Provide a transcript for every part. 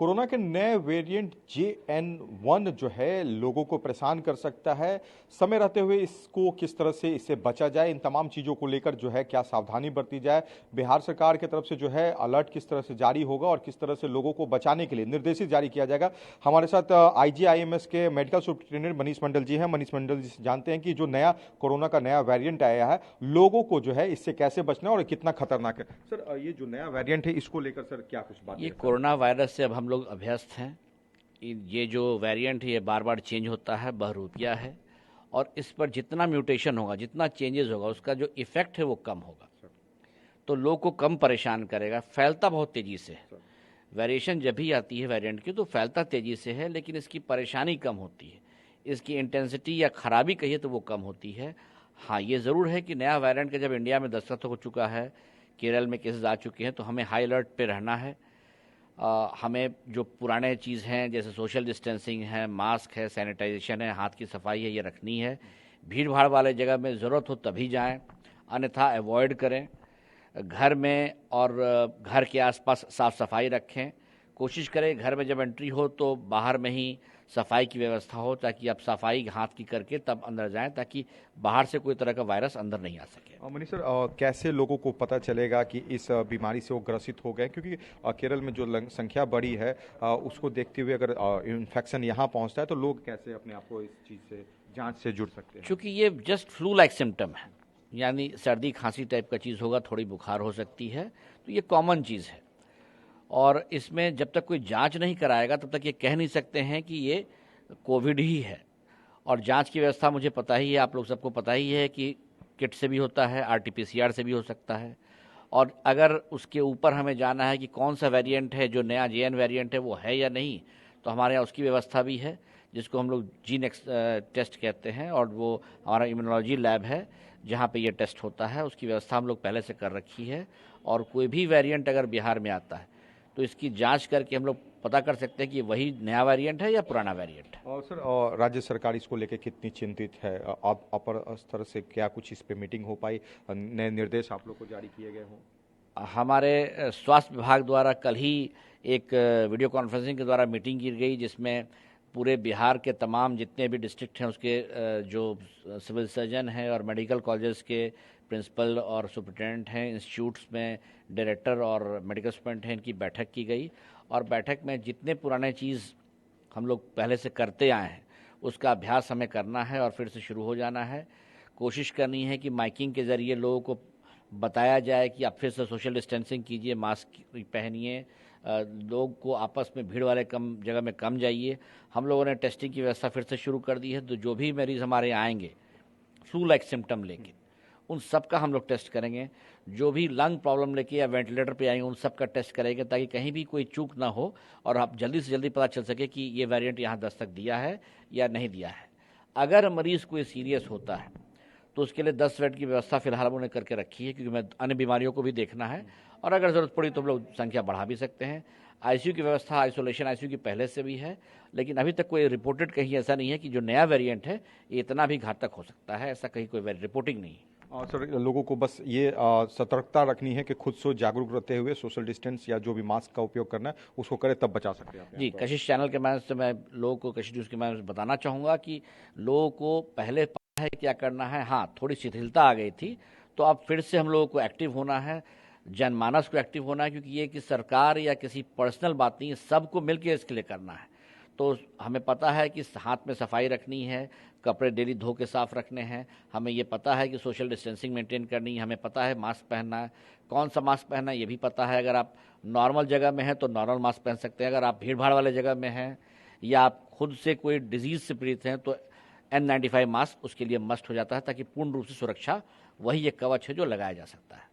Corona के नए variant JN1 जो है लोगों को परेशान कर सकता है। समय रहते हुए इसको किस तरह से इससे बचा जाए, इन तमाम चीज़ों को लेकर जो है क्या सावधानी बरती जाए, बिहार सरकार की तरफ से जो है अलर्ट किस तरह से जारी होगा और किस तरह से लोगों को बचाने के लिए निर्देशित जारी किया जाएगा। हमारे साथ IGIMS के मेडिकल सुप्रिंटेंडेंट मनीष मंडल जी हैं। मनीष मंडल जी से जानते हैं कि जो नया कोरोना का नया वेरिएंट आया है, लोगों को जो है इससे कैसे बचना है और कितना खतरनाक है। सर, ये जो नया वेरिएंट है इसको लेकर सर क्या कुछ बात है? ये कोरोना वायरस से अब हम लोग अभ्यस्त हैं। ये जो वेरिएंट है ये बार बार चेंज होता है, बहरूपिया है, और इस पर जितना म्यूटेशन होगा, जितना चेंजेस होगा, उसका जो इफेक्ट है वो कम होगा, तो लोग को कम परेशान करेगा। फैलता बहुत तेज़ी से है। वेरिएशन जब भी आती है वेरिएंट की तो फैलता तेज़ी से है, लेकिन इसकी परेशानी कम होती है, इसकी इंटेंसिटी या खराबी कहिए तो वो कम होती है। हाँ, ये ज़रूर है कि नया वेरिएंट का जब इंडिया में दस्तखत हो चुका है, केरल में केसेस आ चुके हैं, तो हमें हाई अलर्ट पे रहना है। हमें जो पुराने चीज़ हैं जैसे सोशल डिस्टेंसिंग है, मास्क है, सैनिटाइजेशन है, हाथ की सफाई है, ये रखनी है। भीड़ भाड़ वाले जगह में ज़रूरत हो तभी जाएं, अन्यथा अवॉइड करें। घर में और घर के आसपास साफ़ सफाई रखें। कोशिश करें घर में जब एंट्री हो तो बाहर में ही सफाई की व्यवस्था हो, ताकि आप सफाई हाथ की करके तब अंदर जाएं, ताकि बाहर से कोई तरह का वायरस अंदर नहीं आ सके। मनीष सर, कैसे लोगों को पता चलेगा कि इस बीमारी से वो ग्रसित हो गए, क्योंकि केरल में जो संख्या बढ़ी है उसको देखते हुए अगर इन्फेक्शन यहाँ पहुँचता है तो लोग कैसे अपने आप को इस चीज़ से जांच से जुड़ सकते हैं? चूँकि ये जस्ट फ्लू लाइक सिम्टम है, यानी सर्दी खांसी टाइप का चीज़ होगा, थोड़ी बुखार हो सकती है, तो ये कॉमन चीज़ है। और इसमें जब तक कोई जांच नहीं कराएगा तब तक ये कह नहीं सकते हैं कि ये कोविड ही है। और जांच की व्यवस्था मुझे पता ही है, आप लोग सबको पता ही है कि किट से भी होता है, RT-PCR से भी हो सकता है। और अगर उसके ऊपर हमें जाना है कि कौन सा वेरिएंट है, जो नया JN वेरिएंट है वो है या नहीं, तो हमारे यहाँ उसकी व्यवस्था भी है, जिसको हम लोग जीन टेस्ट कहते हैं, और वो हमारा इम्यूनोलॉजी लैब है जहाँ पे ये टेस्ट होता है। उसकी व्यवस्था हम लोग पहले से कर रखी है। और कोई भी वेरिएंट अगर बिहार में आता है तो इसकी जांच करके हम लोग पता कर सकते हैं कि वही नया वेरिएंट है या पुराना वेरिएंट है। और सर, राज्य सरकार इसको लेकर कितनी चिंतित है? आप अपर स्तर से क्या कुछ इस पे मीटिंग हो पाई, नए निर्देश आप लोग को जारी किए गए हों? हमारे स्वास्थ्य विभाग द्वारा कल ही एक वीडियो कॉन्फ्रेंसिंग के द्वारा मीटिंग की गई, जिसमें पूरे बिहार के तमाम जितने भी डिस्ट्रिक्ट हैं उसके जो सिविल सर्जन हैं और मेडिकल कॉलेजेस के प्रिंसिपल और सुपरिटेंडेंट हैं, इंस्टीट्यूट्स में डायरेक्टर और मेडिकल स्टूडेंट हैं, इनकी बैठक की गई। और बैठक में जितने पुराने चीज़ हम लोग पहले से करते आए हैं उसका अभ्यास हमें करना है और फिर से शुरू हो जाना है। कोशिश करनी है कि माइकिंग के ज़रिए लोगों को बताया जाए कि आप फिर से सोशल डिस्टेंसिंग कीजिए, मास्क पहनिए, लोग को आपस में भीड़ वाले कम जगह में कम जाइए। हम लोगों ने टेस्टिंग की व्यवस्था फिर से शुरू कर दी है, तो जो भी मरीज़ हमारे यहाँ आएंगे फ्लू लाइक सिम्टम लेके, उन सब का हम लोग टेस्ट करेंगे। जो भी लंग प्रॉब्लम लेके या वेंटिलेटर पे आएंगे उन सब का टेस्ट करेंगे, ताकि कहीं भी कोई चूक ना हो और आप जल्दी से जल्दी पता चल सके कि ये वेरिएंट यहाँ दस्तक दिया है या नहीं दिया है। अगर मरीज़ कोई सीरियस होता है तो उसके लिए 10 बेड की व्यवस्था फिलहाल हमने करके रखी है, क्योंकि मैं अन्य बीमारियों को भी देखना है, और अगर ज़रूरत पड़ी तो हम लोग संख्या बढ़ा भी सकते हैं। ICU की व्यवस्था, आइसोलेशन ICU की पहले से भी है, लेकिन अभी तक कोई रिपोर्टेड कहीं ऐसा नहीं है कि जो नया वेरिएंट है ये इतना भी घातक हो सकता है, ऐसा कहीं कोई रिपोर्टिंग नहीं है। सर, लोगों को बस ये सतर्कता रखनी है कि खुद से जागरूक रहते हुए सोशल डिस्टेंस या जो भी मास्क का उपयोग करना है उसको करें, तब बचा सकते हैं। जी, कशिश चैनल के माध्यम से मैं लोगों को, कशिश न्यूज़ के माध्यम से बताना चाहूँगा कि लोगों को पहले पता है क्या करना है। हाँ, थोड़ी शिथिलता आ गई थी, तो अब फिर से हम लोगों को एक्टिव होना है, जनमानस को एक्टिव होना है, क्योंकि ये कि सरकार या किसी पर्सनल बात नहीं है, सबको मिलकर इसके लिए करना है। तो हमें पता है कि हाथ में सफाई रखनी है, कपड़े डेली धो के साफ़ रखने हैं, हमें ये पता है कि सोशल डिस्टेंसिंग मेंटेन करनी है, हमें पता है मास्क पहनना है, कौन सा मास्क पहनना है ये भी पता है। अगर आप नॉर्मल जगह में हैं तो नॉर्मल मास्क पहन सकते हैं, अगर आप भीड़ भाड़ वाले जगह में हैं या आप खुद से कोई डिजीज़ से पीड़ित हैं तो N95 मास्क उसके लिए मस्ट हो जाता है, ताकि पूर्ण रूप से सुरक्षा वही एक कवच है जो लगाया जा सकता है।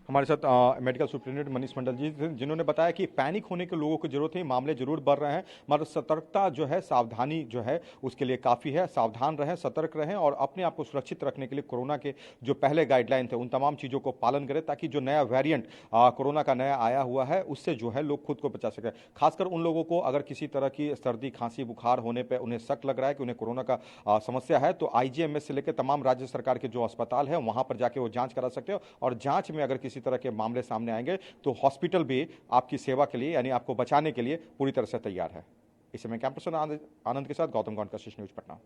हमारे साथ मेडिकल सुप्रिंटेंडेंट मनीष मंडल जी, जिन्होंने बताया कि पैनिक होने के लोगों को जरूरत है, मामले जरूर बढ़ रहे हैं, मगर सतर्कता जो है, सावधानी जो है उसके लिए काफ़ी है। सावधान रहें, सतर्क रहें और अपने आप को सुरक्षित रखने के लिए कोरोना के जो पहले गाइडलाइन थे उन तमाम चीज़ों को पालन करें, ताकि जो नया वेरिएंट कोरोना का नया आया हुआ है उससे जो है लोग खुद को बचा सकें। खासकर उन लोगों को अगर किसी तरह की सर्दी खांसी बुखार होने पर उन्हें शक लग रहा है कि उन्हें कोरोना का समस्या है, तो IGMS से लेकर तमाम राज्य सरकार के जो अस्पताल है वहाँ पर जाके वो जाँच करा सकते हो, और जाँच में अगर किसी किसी तरह के मामले सामने आएंगे तो हॉस्पिटल भी आपकी सेवा के लिए यानी आपको बचाने के लिए पूरी तरह से तैयार है। इस समय कैंपस आनंद के साथ गौतम गौंड का न्यूज पटना।